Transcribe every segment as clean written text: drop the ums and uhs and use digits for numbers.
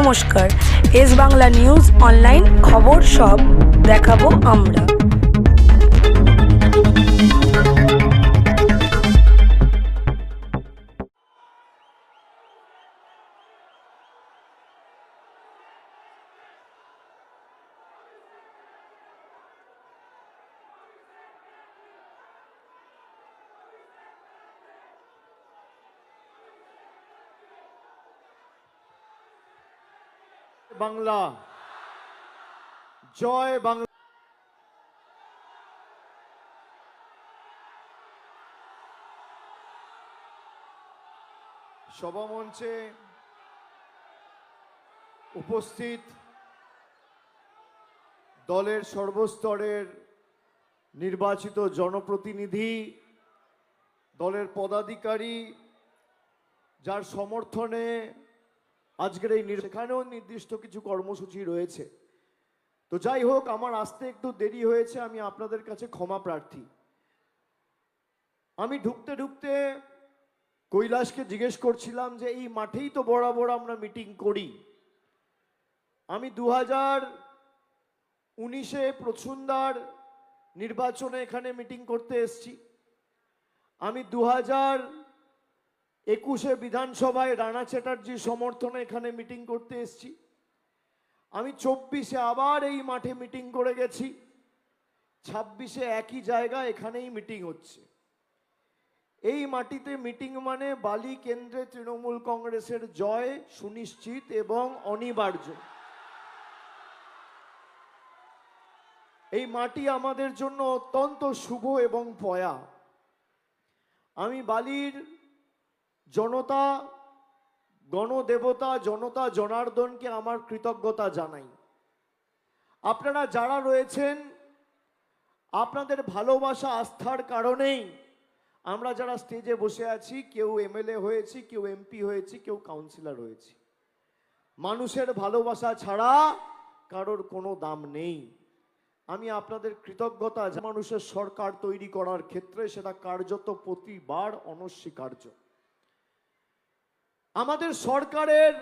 নমস্কার, S Bangla news online খবর সব দেখাবো আমরা। বাংলা জয় বাংলা। সভামঞ্চে উপস্থিত দলের সর্বস্তরের নির্বাচিত জনপ্রতিনিধি, দলের পদাধিকারী, যার সমর্থনে আজকের এই সেখানেও নির্দিষ্ট কিছু কর্মসূচি রয়েছে। তো যাই হোক, আমার আসতে একটু দেরি হয়েছে, আমি আপনাদের কাছে ক্ষমা প্রার্থী। আমি ঢুকতে ঢুকতে কৈলাসকে জিজ্ঞেস করছিলাম যে এই মাঠেই তো বরাবর আমরা মিটিং করি। আমি 2019-এ প্রচুন্দার নির্বাচনে এখানে মিটিং করতে এসেছি। আমি 2021-এ বিধানসভায় রানা চ্যাটার্জির সমর্থনে এখানে মিটিং করতে এসেছি। আমি 24-এ আবার এই মাঠে মিটিং করে গেছি। 26-এ একই জায়গা এখানেই মিটিং হচ্ছে। এই মাটিতে মিটিং মানে বালি কেন্দ্রে তৃণমূল কংগ্রেসের জয় সুনিশ্চিত এবং অনিবার্য। এই মাটি আমাদের জন্য অত্যন্ত শুভ এবং পয়া। আমি বালির জনতা, গণদেবতা, জনতা জনার্দনকে আমার কৃতজ্ঞতা জানাই। আপনারা যারা রয়েছেন, আপনাদের ভালোবাসা আস্থার কারণেই আমরা যারা স্টেজে বসে আছি, কেউ এমএলএ হয়েছি, কেউ এমপি হয়েছি, কেউ কাউন্সিলর হয়েছি। মানুষের ভালোবাসা ছাড়া কারোর কোনো দাম নেই। আমি আপনাদের কৃতজ্ঞতা, মানুষের সরকার তৈরি করার ক্ষেত্রে সেটা কার্যত প্রতিবার অনস্বীকার্য। আমাদের সরকারের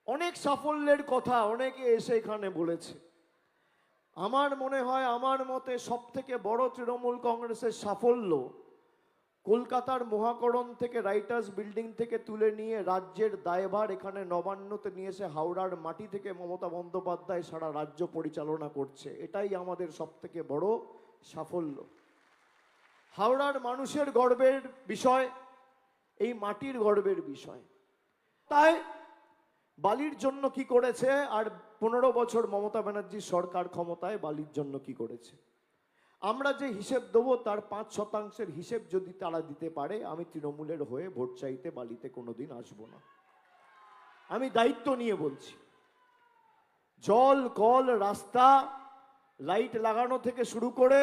অনেক সাফল্যের কথা অনেকে এসে এখানে বলেছে। আমার মনে হয়, আমার মতে সবথেকে বড় তৃণমূল কংগ্রেসের সাফল্য কলকাতার মহাকরণ থেকে, রাইটার্স বিল্ডিং থেকে তুলে নিয়ে রাজ্যের দায়ভার এখানে নবান্নতে নিয়ে এসে হাওড়ার মাটি থেকে মমতা বন্দ্যোপাধ্যায় সারা রাজ্য পরিচালনা করছে। এটাই আমাদের সবথেকে বড় সাফল্য। হাওড়ার মানুষের গর্বের বিষয়, এই মাটির গর্বের বিষয়। তাই বালির জন্য কি করেছে, আর 15 বছর মমতা ব্যানার্জির সরকার ক্ষমতায় বালির জন্য কি করেছে, আমরা যে হিসেব দেবো তার 5% হিসেব যদি তারা দিতে পারে, আমি তৃণমূলের হয়ে ভোট চাইতে বালিতে কোনোদিন আসবো না। আমি দায়িত্ব নিয়ে বলছি। জল, কল, রাস্তা, লাইট লাগানো থেকে শুরু করে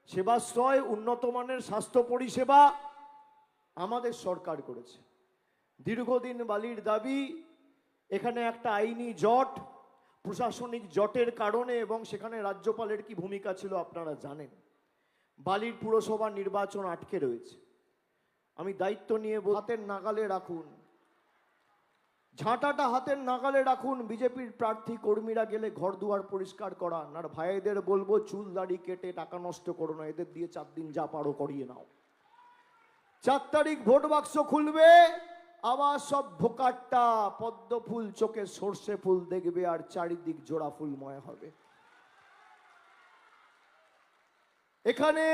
সেবাশ্রয়, উন্নত মানের স্বাস্থ্য পরিষেবা আমাদের সরকার করেছে। দীর্ঘদিন বালির দাবি, এখানে একটা আইনি জট, প্রশাসনিক জটের কারণে, এবং সেখানে রাজ্যপালের কি ভূমিকা ছিল আপনারা জানেন। বালির পুরসভা নির্বাচন আটকে রয়েছে। আমি দায়িত্ব নিয়ে হাতের নাগালে রাখুন, ঝাঁটাটা হাতের নাগালে রাখুন। বিজেপির প্রার্থী কর্মীরা গেলে ঘর দুয়ার পরিষ্কার করান, আর ভাইদের বলবো চুল দাড়ি কেটে টাকা নষ্ট করো না, এদের দিয়ে 4 দিন যা পারো করিয়ে নাও। 4 তারিখ ভোট বাক্স খুলবে, আবার সব ভোকাট্টা পদ্ম ফুল চোখে সর্ষে ফুল দেখবে, আর চারিদিক জোড়া ফুলময় হবে। এখানে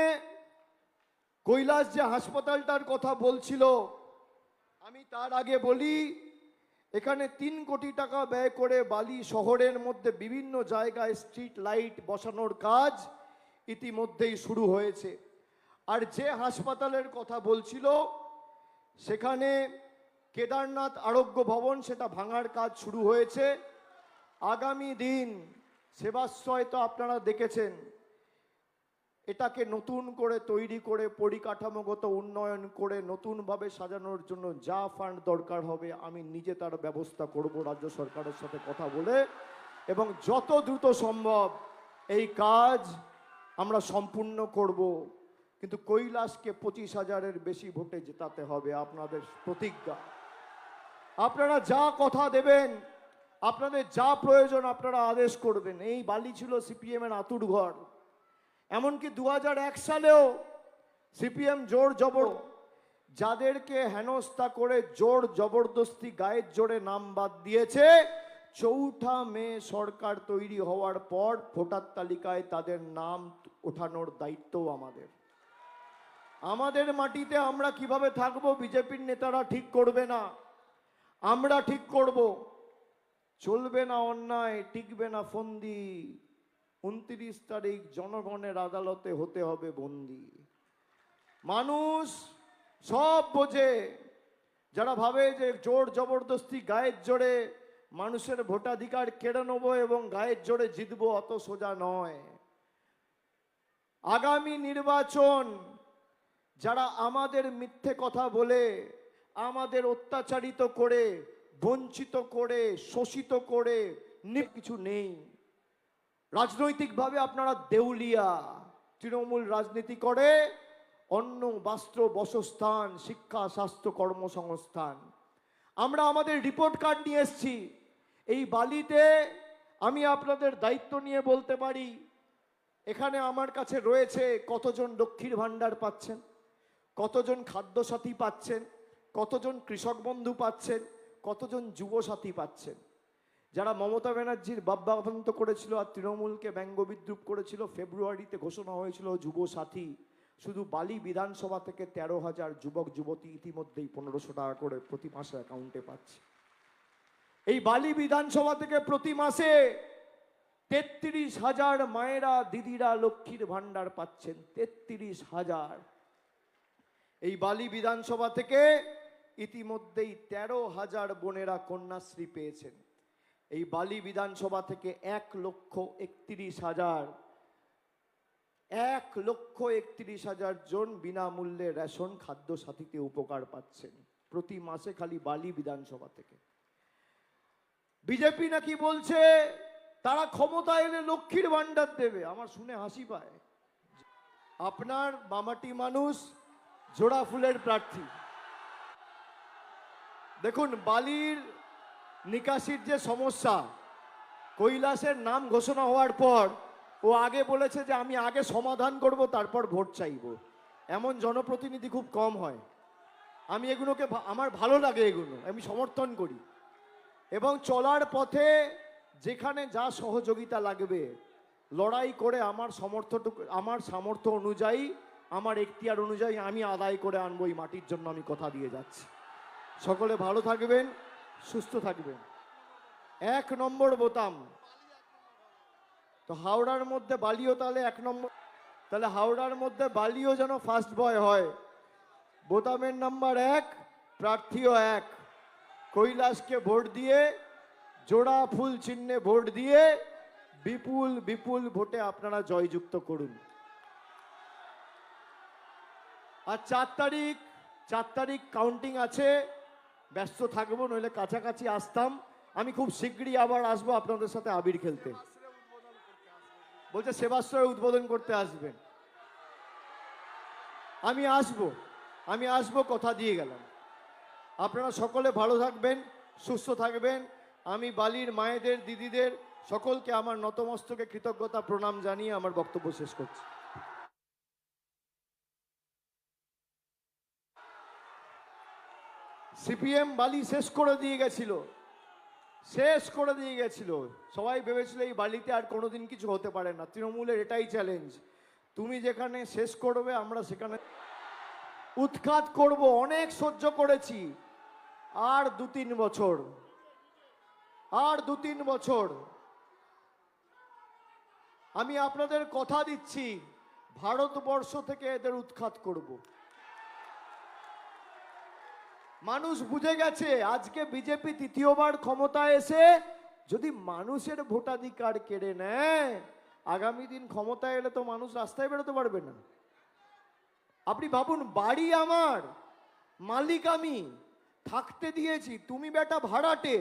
কৈলাস যে হাসপাতালটার কথা বলছিল, আমি তার আগে বলি, এখানে 3 কোটি টাকা ব্যয় করে বালি শহরের মধ্যে বিভিন্ন জায়গায় স্ট্রিট লাইট বসানোর কাজ ইতিমধ্যেই শুরু হয়েছে। আর যে হাসপাতালের কথা বলছিল, সেখানে কেদারনাথ আরোগ্য ভবন, সেটা ভাঙার কাজ শুরু হয়েছে। আগামী দিন সেবাশ্রয় তো আপনারা দেখেছেন, এটাকে নতুন করে তৈরি করে পরিকাঠামোগত উন্নয়ন করে নতুনভাবে সাজানোর জন্য যা ফান্ড দরকার হবে আমি নিজে তার ব্যবস্থা করব রাজ্য সরকারের সাথে কথা বলে, এবং যত দ্রুত সম্ভব এই কাজ আমরা সম্পূর্ণ করব। কিন্তু কৈলাসকে 25,000-এর বেশি ভোটে জেতাতে হবে, আপনাদের প্রতিজ্ঞা। আপনারা যা কথা দেবেন আপনাদের যা প্রয়োজন আপনারা আদেশ করবেন। এই বালি ছিল সিপিএম এর আতুর ঘর। এমনকি 2001 সালেও সিপিএম জোর জবর যাদেরকে হেনস্থা করে জোর জবরদস্তি গায়ের জোরে নাম বাদ দিয়েছে, 4 মে সরকার তৈরি হওয়ার পর ভোটার তালিকায় তাদের নাম ওঠানোর দায়িত্বও আমাদের। আমাদের মাটিতে আমরা কিভাবে থাকবো বিজেপির নেতারা ঠিক করবে না, আমরা ঠিক করব। চলবে না অন্যায়, টিকবে না ফন্দি। 29 তারিখ জনগণের আদালতে হতে হবে বন্দী। মানুষ সব বোঝে। যারা ভাবে যে জোর জবরদস্তি গায়ের জোরে মানুষের ভোটাধিকার কেড়ে নেবো এবং গায়ের জোরে জিতবো, অত সোজা নয়। আগামী নির্বাচন যারা আমাদের মিথ্যে কথা বলে, আমাদের অত্যাচারিত করে, বঞ্চিত করে, শোষিত করে কিছু নেই। রাজনৈতিকভাবে আপনারা দেউলিয়া। তৃণমূল রাজনীতি করে অন্ন, বস্ত্র, বাসস্থান, শিক্ষা, স্বাস্থ্য, কর্মসংস্থান। আমরা আমাদের রিপোর্ট কার্ড নিয়ে এসেছি। এই বালিতে আমি আপনাদের দায়িত্ব নিয়ে বলতে পারি, এখানে আমার কাছে রয়েছে কতজন লক্ষ্মীর ভাণ্ডার পাচ্ছেন, কতজন খাদ্যসাথী পাচ্ছেন, কতজন কৃষক বন্ধু পাচ্ছেন, কতজন যুবসাথী পাচ্ছেন। যারা মমতা ব্যানার্জির বাব্যাবন্ত করেছিল আর তৃণমূলকে ব্যঙ্গ বিদ্রুপ করেছিল, ফেব্রুয়ারিতে ঘোষণা হয়েছিল যুবসাথী। শুধু বালি বিধানসভা থেকে 13,000 যুবক যুবতী ইতিমধ্যেই 1500 টাকা করে প্রতি মাসে অ্যাকাউন্টে পাচ্ছে। এই বালি বিধানসভা থেকে প্রতি মাসে 33,000 মায়েরা, দিদিরা লক্ষ্মীর ভাণ্ডার পাচ্ছেন। 33,000। এই বালি বিধানসভা থেকে ইতিমধ্যেই 13,000 বোনেরা কন্যাশ্রী পেয়েছেন। এই বালি বিধানসভা থেকে 1,31,000 1,31,000 জন বিনামূল্যে রেশন খাদ্য সাথীতে উপকার পাচ্ছেন প্রতি মাসে, খালি বালি বিধানসভা থেকে। বিজেপি নাকি বলছে তারা ক্ষমতা এলে লক্ষ্মীর ভাণ্ডার দেবে। আমার শুনে হাসি পায়। আপনার মামাটি মানুষ জোড়া ফুলের প্রার্থী। দেখুন, বালির নিকাশির যে সমস্যা, কৈলাসের নাম ঘোষণা হওয়ার পর ও আগে বলেছে যে আমি আগে সমাধান করব তারপর ভোট চাইব। এমন জনপ্রতিনিধি খুব কম হয়। আমি এগুলোকে আমার ভালো লাগে, এগুলো আমি সমর্থন করি। এবং চলার পথে যেখানে যা সহযোগিতা লাগবে লড়াই করে আমার সামর্থ্য অনুযায়ী, আমার এখতিয়ার অনুযায়ী আমি আদায় করে আনবো। এই মাটির জন্য আমি কথা দিয়ে যাচ্ছি। সকলে ভালো থাকবেন, সুস্থ থাকবেন। 1 নম্বর বোতাম। তো হাওড়ার মধ্যে বালিও তাহলে 1 নম্বর, তাহলে হাওড়ার মধ্যে বালিও যেন ফার্স্ট বয় হয়। বোতামের নাম্বার 1, প্রার্থীও 1। কৈলাসকে ভোট দিয়ে, জোড়া ফুল চিহ্নে ভোট দিয়ে বিপুল বিপুল ভোটে আপনারা জয়যুক্ত করুন। আর 4 তারিখ কাউন্টিং আছে। ব্যস্ত থাকবো, নইলে কাছাকাছি আসতাম। আমি খুব শীঘ্রই আবার আসবো আপনাদের সাথে আবির খেলতে। বলছে সেবাশ্রয় উদ্বোধন করতে আসবেন। আমি আসবো, কথা দিয়ে গেলাম। আপনারা সকলে ভালো থাকবেন, সুস্থ থাকবেন। আমি বালির মায়েদের, দিদিদের সকলকে আমার নতমস্তকে কৃতজ্ঞতা প্রণাম জানিয়ে আমার বক্তব্য শেষ করছি। সিপিএম বালি শেষ করে দিয়ে গেছিল। সবাই ভেবেছিল এই বালিতে আর কোনোদিন কিছু হতে পারে না। তৃণমূলের এটাই চ্যালেঞ্জ, তুমি যেখানে শেষ করবে আমরা সেখানে উৎখাত করব। অনেক সহ্য করেছি, আর 2-3 বছর। আমি আপনাদের কথা দিচ্ছি, ভারতবর্ষ থেকে এদের উৎখাত করব। মানুষ বুঝে গেছে আজকে বিজেপি তৃতীয়বার ক্ষমতায় এসে যদি মানুষের ভোটাধিকার কেড়ে নেয়, আগামী দিন ক্ষমতায় এলে তো মানুষ রাস্তায় বেরোতে পারবে না। আপনি ভাবুন, বাড়ি আমার, মালিক আমি, থাকতে দিয়েছি, তুমি বেটা ভাড়াটে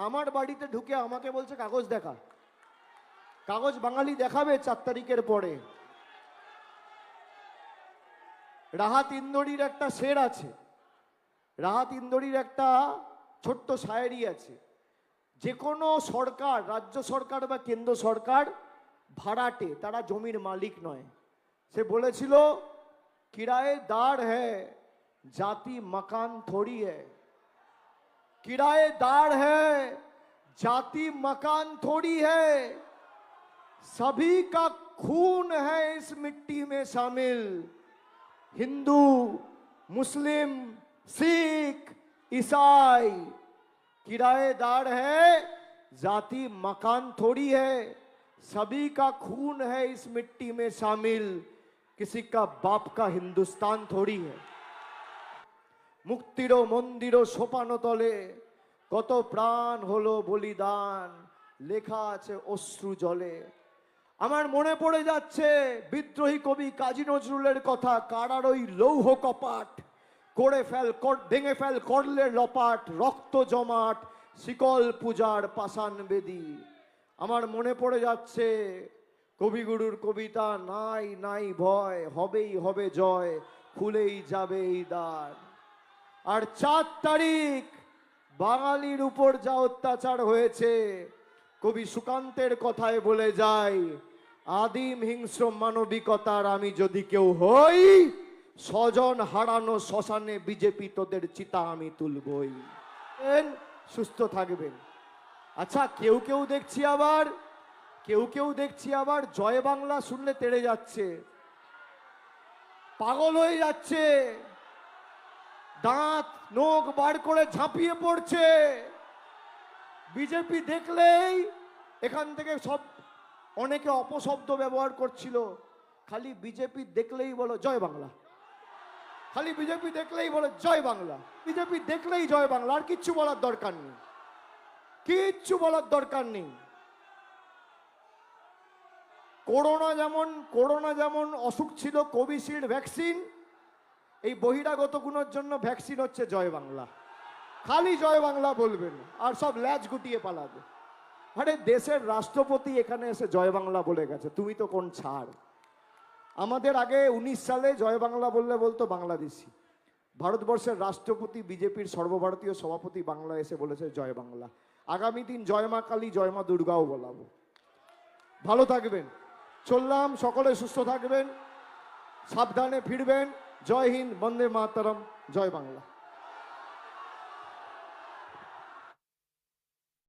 আমার বাড়িতে ঢুকে আমাকে বলছে কাগজ দেখা। কাগজ বাঙালি দেখাবে 4 তারিখের পরে। রাহাত ইন্দোরির একটা শের আছে, রাহাত ইন্দোরির একটা ছোট্ট শায়েরি আছে। যে কোনো সরকার, রাজ্য সরকার বা কেন্দ্র সরকার ভাড়াটে, তারা জমির মালিক নয়। সে বলেছিল কিরায়েদার হ্যায়, জাতি মকান থোড়ি হ্যায়। किराएदार है, जाति मकान थोड़ी है, सभी का खून है इस मिट्टी में शामिल। हिंदू, मुस्लिम, सिख, ईसाई, किराएदार है, जाति मकान थोड़ी है, सभी का खून है इस मिट्टी में शामिल। किसी का बाप का हिंदुस्तान थोड़ी है। মুক্তিরও মন্দিরও সোপানো তলে কত প্রাণ হলো বলিদান, লেখা আছে অশ্রু জলে। আমার মনে পড়ে যাচ্ছে বিদ্রোহী কবি কাজী নজরুলের কথা, কারার ওই লৌহ কপাট ভেঙে ফেল করলে লপাট, রক্ত জমাট শিকল পূজার পাষাণ বেদী। আমার মনে পড়ে যাচ্ছে কবিগুরুর কবিতা, নাই নাই ভয়, হবেই হবে জয়, খুলেই যাবে এই দ্বার। আর 4 তারিখ বাঙালির উপর যা অত্যাচার হয়েছে, কবি সুকান্তের কথায় বলে যায়, আদিম হিংস্র মানবিকতার আমি যদি কেউ হই, স্বজন হারানো শ্মশানে বিজেপি তোদের চিতা আমি তুলবই। সুস্থ থাকবেন। আচ্ছা, কেউ কেউ দেখছি আবার জয় বাংলা শুনলে তেড়ে যাচ্ছে, পাগল হয়ে যাচ্ছে, দাঁত নখ বার করে ঝাঁপিয়ে পড়ছে। বিজেপি দেখলেই এখান থেকে সব অনেকে অপশব্দ ব্যবহার করছিল, খালি বিজেপি দেখলেই বলো জয় বাংলা, খালি বিজেপি দেখলেই বলো জয় বাংলা, বিজেপি দেখলেই জয় বাংলা, আর কিচ্ছু বলার দরকার নেই, কিচ্ছু বলার দরকার নেই। করোনা যেমন অসুখ ছিল, কোভিশিল্ড ভ্যাকসিন, এই বহিরাগত গুণের জন্য ভ্যাকসিন হচ্ছে জয় বাংলা। খালি জয় বাংলা বলবেন আর সব ল্যাজ গুটিয়ে পালাবে। আরে দেশের রাষ্ট্রপতি এখানে এসে জয় বাংলা বলে গেছে, তুমি তো কোন ছাড়। আমাদের আগে 19 সালে জয় বাংলা বললে বলতো বাংলাদেশি। ভারতবর্ষের রাষ্ট্রপতি বিজেপির সর্বভারতীয় সভাপতি বাংলা এসে বলেছে জয় বাংলা। আগামী দিন জয় মা কালী, জয় মা দুর্গাও বলাবো। ভালো থাকবেন, চললাম, সকলে সুস্থ থাকবেন, সাবধানে ফিরবেন। জয় হিন্দ, বন্দে মাতরম, জয় বাংলা।